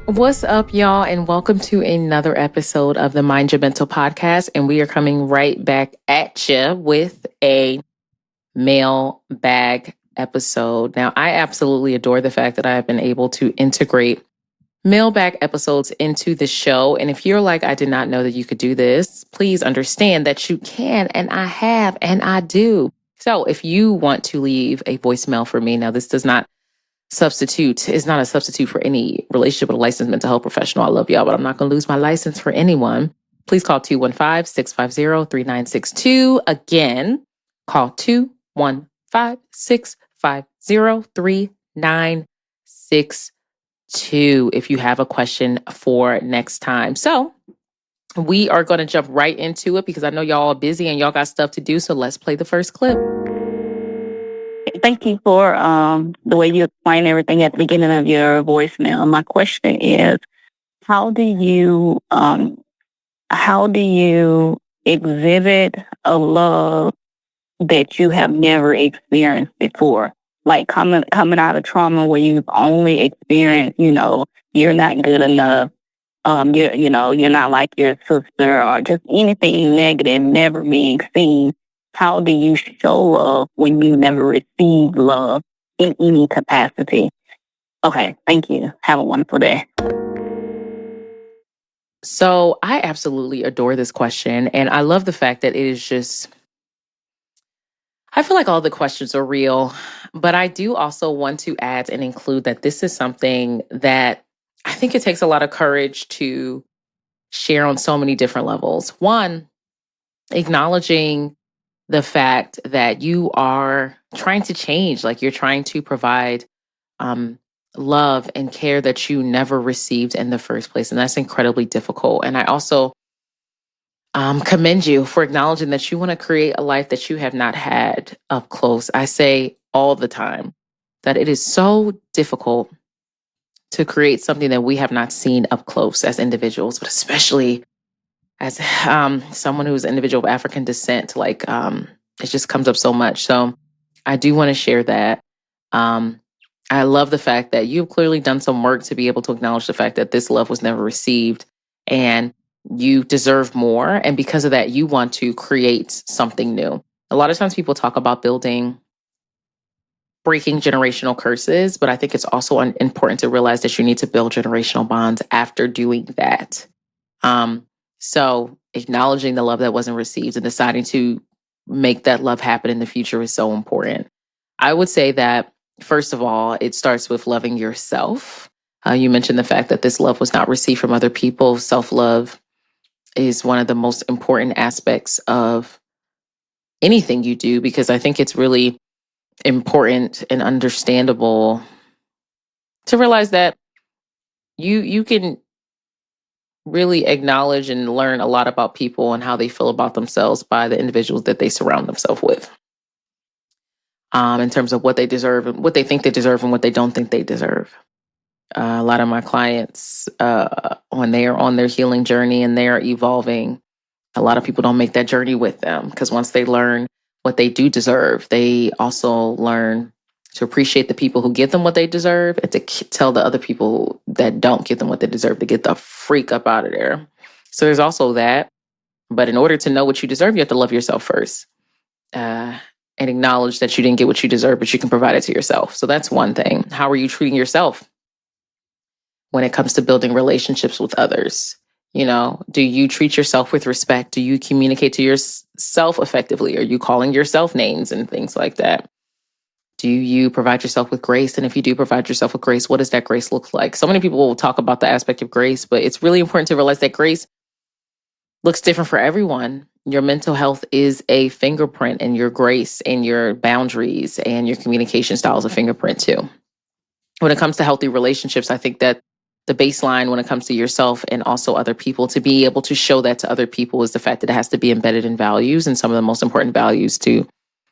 What's up, y'all, and welcome to another episode of the Mind Your Mental podcast. And we are coming right back at you with a mailbag episode. Now, I absolutely adore the fact that I have been able to integrate mailbag episodes into the show. And if you're like, I did not know that you could do this, please understand that you can, and I have, and I do. So if you want to leave a voicemail for me, now this does not is not a substitute for any relationship with a licensed mental health professional. I love y'all, but I'm not going to lose my license for anyone. Please call 215-650-3962. Again, call 215-650-3962 if you have a question for next time. So we are going to jump right into it because I know y'all are busy and y'all got stuff to do. So let's play the first clip. Thank you for the way you explain everything at the beginning of your voicemail. My question is, how do you exhibit a love that you have never experienced before? Like coming out of trauma where you've only experienced, you're not good enough. You're not like your sister, or just anything negative, never being seen. How do you show love when you never received love in any capacity? Okay, thank you. Have a wonderful day. So I absolutely adore this question. And I love the fact that it is just, I feel like all the questions are real, but I do also want to add and include that this is something that I think it takes a lot of courage to share on so many different levels. One, acknowledging the fact that you are trying to change, like you're trying to provide love and care that you never received in the first place. And that's incredibly difficult. And I also commend you for acknowledging that you want to create a life that you have not had up close. I say all the time that it is so difficult to create something that we have not seen up close as individuals, but especially as someone who's an individual of African descent. It just comes up so much. So I do want to share that. I love the fact that you've clearly done some work to be able to acknowledge the fact that this love was never received and you deserve more. And because of that, you want to create something new. A lot of times people talk about breaking generational curses, but I think it's also important to realize that you need to build generational bonds after doing that. So acknowledging the love that wasn't received and deciding to make that love happen in the future is so important. I would say that, first of all, it starts with loving yourself. You mentioned the fact that this love was not received from other people. Self-love is one of the most important aspects of anything you do, because I think it's really important and understandable to realize that you can really acknowledge and learn a lot about people and how they feel about themselves by the individuals that they surround themselves with. In terms of what they deserve, and what they think they deserve, and what they don't think they deserve. A lot of my clients, when they are on their healing journey and they are evolving, a lot of people don't make that journey with them, because once they learn what they do deserve, they also learn to appreciate the people who give them what they deserve, and to tell the other people that don't give them what they deserve to get the freak up out of there. So there's also that. But in order to know what you deserve, you have to love yourself first. And acknowledge that you didn't get what you deserve, but you can provide it to yourself. So that's one thing. How are you treating yourself when it comes to building relationships with others? Do you treat yourself with respect? Do you communicate to yourself effectively? Are you calling yourself names and things like that? Do you provide yourself with grace? And if you do provide yourself with grace, what does that grace look like? So many people will talk about the aspect of grace, but it's really important to realize that grace looks different for everyone. Your mental health is a fingerprint, and your grace and your boundaries and your communication style is a fingerprint too. When it comes to healthy relationships, I think that the baseline when it comes to yourself and also other people, to be able to show that to other people, is the fact that it has to be embedded in values. And some of the most important values to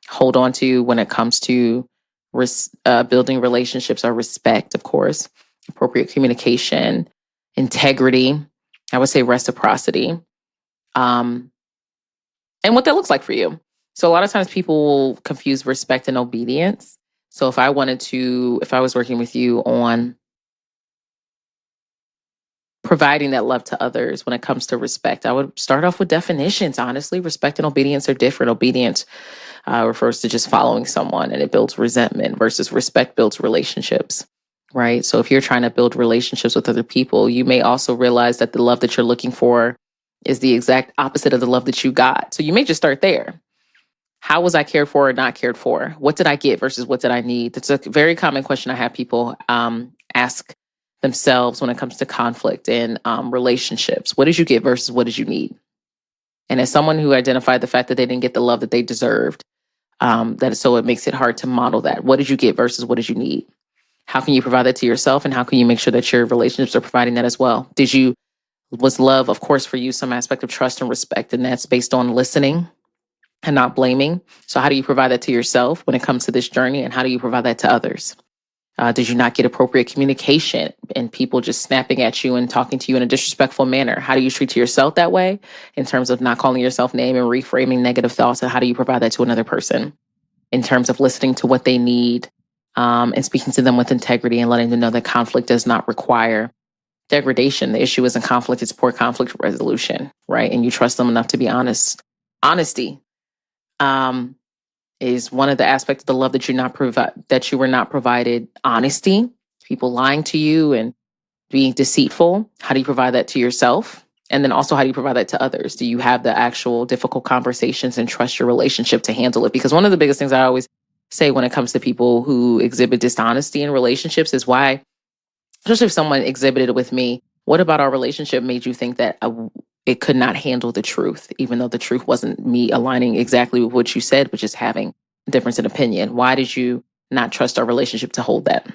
hold on to when it comes to building relationships are respect, of course, appropriate communication, integrity, I would say reciprocity. And what that looks like for you. So a lot of times people will confuse respect and obedience. So if I was working with you on providing that love to others when it comes to respect. I would start off with definitions. Honestly, respect and obedience are different. Obedience refers to just following someone, and it builds resentment, versus respect builds relationships. Right. So if you're trying to build relationships with other people, you may also realize that the love that you're looking for is the exact opposite of the love that you got. So you may just start there. How was I cared for or not cared for? What did I get versus what did I need? That's a very common question I have people ask themselves when it comes to conflict and relationships. What did you get versus what did you need? And as someone who identified the fact that they didn't get the love that they deserved, so it makes it hard to model that. What did you get versus what did you need? How can you provide that to yourself, and how can you make sure that your relationships are providing that as well? Was love, of course, for you, some aspect of trust and respect, and that's based on listening and not blaming. So how do you provide that to yourself when it comes to this journey, and how do you provide that to others? Did you not get appropriate communication and people just snapping at you and talking to you in a disrespectful manner? How do you treat yourself that way in terms of not calling yourself name and reframing negative thoughts? And how do you provide that to another person in terms of listening to what they need and speaking to them with integrity and letting them know that conflict does not require degradation? The issue isn't conflict, it's poor conflict resolution, right? And you trust them enough to be honest. Honesty is one of the aspects of the love that that you were not provided. Honesty, people lying to you and being deceitful. How do you provide that to yourself? And then also, how do you provide that to others? Do you have the actual difficult conversations and trust your relationship to handle it? Because one of the biggest things I always say when it comes to people who exhibit dishonesty in relationships is why, especially if someone exhibited it with me, what about our relationship made you think that it could not handle the truth, even though the truth wasn't me aligning exactly with what you said, but just having a difference in opinion? Why did you not trust our relationship to hold that?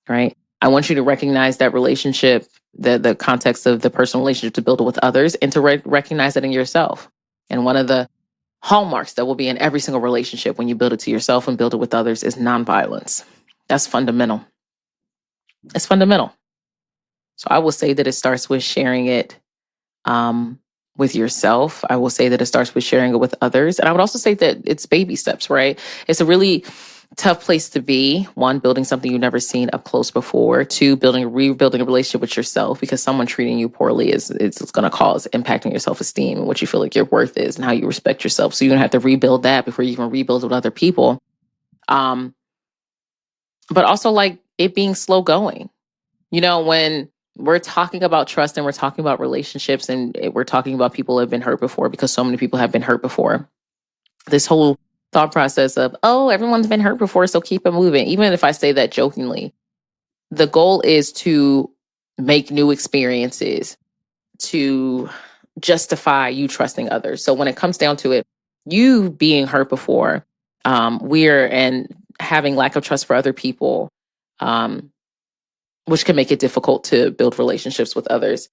Right? I want you to recognize that relationship, the context of the personal relationship, to build it with others, and to recognize it in yourself. And one of the hallmarks that will be in every single relationship when you build it to yourself and build it with others is nonviolence. That's fundamental. It's fundamental. So I will say that it starts with sharing it with yourself. I will say that it starts with sharing it with others. And I would also say that it's baby steps, right? It's a really tough place to be. One, building something you've never seen up close before. Two, rebuilding a relationship with yourself, because someone treating you poorly is going to cause impacting your self-esteem and what you feel like your worth is and how you respect yourself. So you're going to have to rebuild that before you even rebuild with other people. But also, like, it being slow going. When we're talking about trust and we're talking about relationships and we're talking about people who have been hurt before, because so many people have been hurt before, this whole thought process of, oh, everyone's been hurt before, so keep it moving. Even if I say that jokingly, the goal is to make new experiences to justify you trusting others. So when it comes down to it, you being hurt before, and having lack of trust for other people, which can make it difficult to build relationships with others,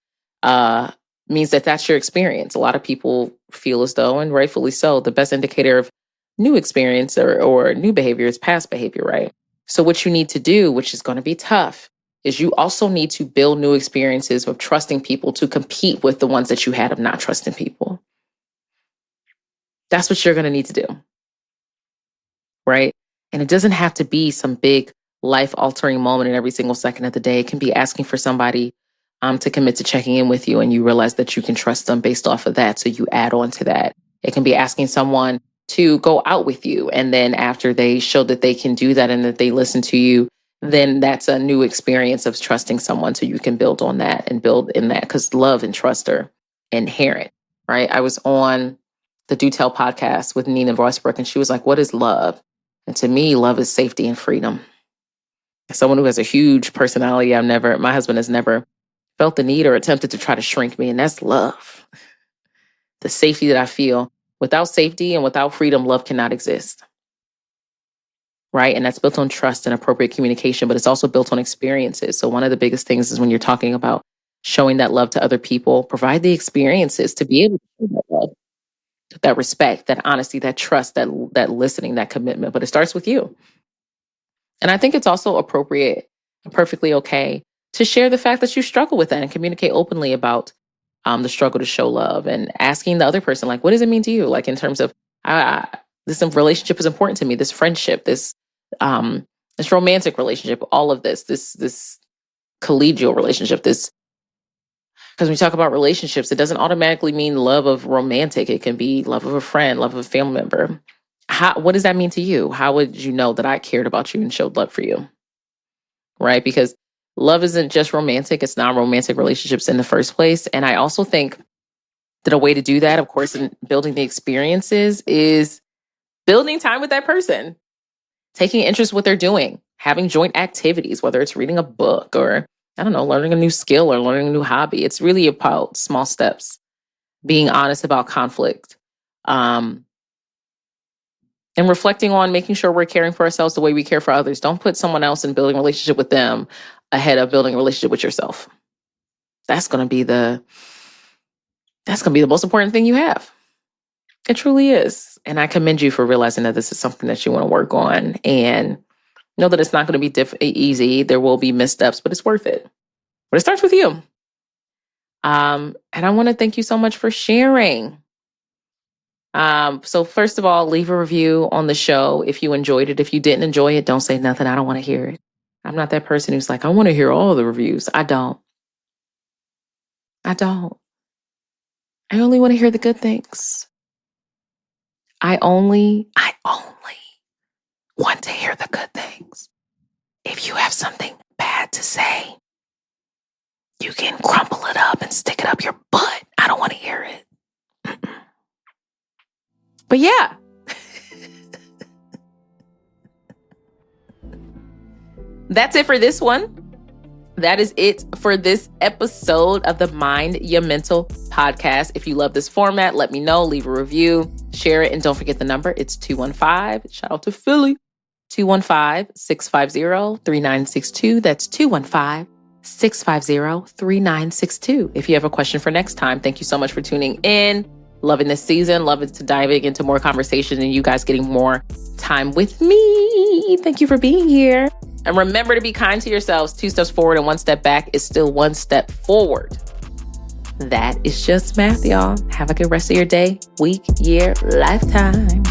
means that that's your experience. A lot of people feel as though, and rightfully so, the best indicator of new experience or new behavior is past behavior, right? So what you need to do, which is going to be tough, is you also need to build new experiences of trusting people to compete with the ones that you had of not trusting people. That's what you're going to need to do, right? And it doesn't have to be some big life-altering moment in every single second of the day. It can be asking for somebody to commit to checking in with you, and you realize that you can trust them based off of that. So you add on to that. It can be asking someone to go out with you, and then after they show that they can do that and that they listen to you, then that's a new experience of trusting someone. So you can build on that and build in that, because love and trust are inherent, right? I was on the Do Tell podcast with Nina Vossbrook, and she was like, what is love? And to me, love is safety and freedom. As someone who has a huge personality, my husband has never felt the need or attempted to try to shrink me. And that's love. The safety that I feel. Without safety and without freedom, love cannot exist. Right? And that's built on trust and appropriate communication, but it's also built on experiences. So one of the biggest things is when you're talking about showing that love to other people, provide the experiences to be able to show that love, that respect, that honesty, that trust, that listening, that commitment. But it starts with you. And I think it's also appropriate and perfectly okay to share the fact that you struggle with that and communicate openly about the struggle to show love, and asking the other person, like, what does it mean to you? Like, in terms of, this relationship is important to me, this friendship, this romantic relationship, all of this collegial relationship, this, because when we talk about relationships, it doesn't automatically mean love of romantic. It can be love of a friend, love of a family member. What does that mean to you? How would you know that I cared about you and showed love for you? Right? Because love isn't just romantic. It's not romantic relationships in the first place. And I also think that a way to do that, of course, in building the experiences, is building time with that person, taking interest in what they're doing, having joint activities, whether it's reading a book or, I don't know, learning a new skill or learning a new hobby. It's really about small steps, being honest about conflict, and reflecting on making sure we're caring for ourselves the way we care for others. Don't put someone else and building a relationship with them ahead of building a relationship with yourself. That's going to be the most important thing you have. It truly is. And I commend you for realizing that this is something that you want to work on, and know that it's not going to be easy. There will be missteps, but it's worth it. But it starts with you. And I want to thank you so much for sharing. So first of all, leave a review on the show if you enjoyed it. If you didn't enjoy it, don't say nothing. I don't want to hear it. I'm not that person who's like, I want to hear all the reviews. I don't. I only want to hear the good things. I only want to hear the good things. If you have something bad to say, you can crumple it up and stick it up your butt. I don't want to hear it. Mm-mm. But yeah. That's it for this one. That is it for this episode of the Mind Your Mental podcast. If you love this format, let me know. Leave a review, share it, and don't forget the number. It's 215. Shout out to Philly. 215-650-3962. That's 215-650-3962. If you have a question for next time, thank you so much for tuning in. Loving this season. Loving to diving into more conversation and you guys getting more time with me. Thank you for being here. And remember to be kind to yourselves. 2 steps forward and 1 step back is still 1 step forward. That is just math, y'all. Have a good rest of your day, week, year, lifetime.